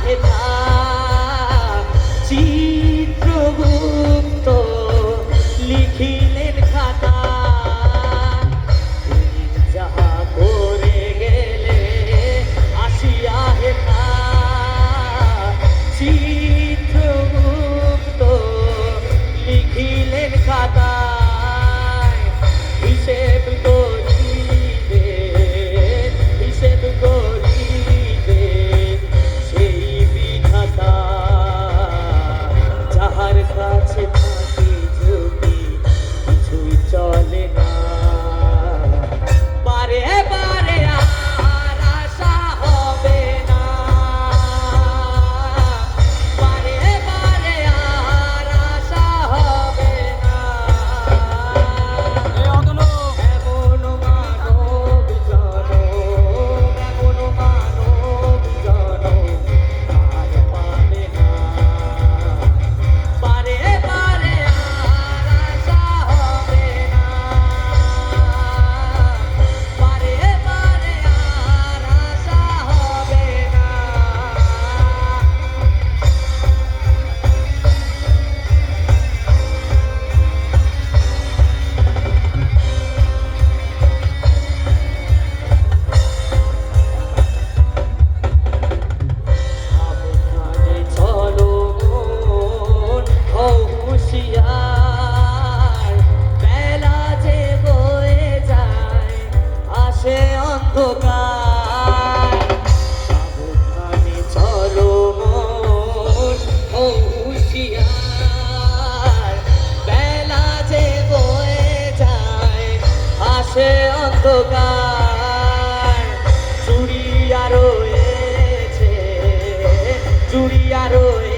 লেখা চিত্রগুপ্ত লিখিলেন খাতা যাহা করে গেলে আসিয়া হেথা চিত্রগুপ্ত লিখিলেন খাতা হিসেব করিবে হিসেব করিবে সেই বিধাতা যাহার কাছে থাকি যদি কিছুই চলে না বারে বারে আর আশা হবে না বারে বারে আর আশা হবে না এমন মানব জনম আর পাবে না বারে বারে আর আশা হবে না বারে বারে আর আশা হবে না সাবধানে চলো মন হও হুঁশিয়ার বেলা যে বয়ে যায় আসে অন্ধকার সাবধানে চলো মন হও হুঁশিয়ার বেলা যে বয়ে যায় আসে অন্ধকার জুড়িয়া রয়েছে জুড়িয়া রয়েছে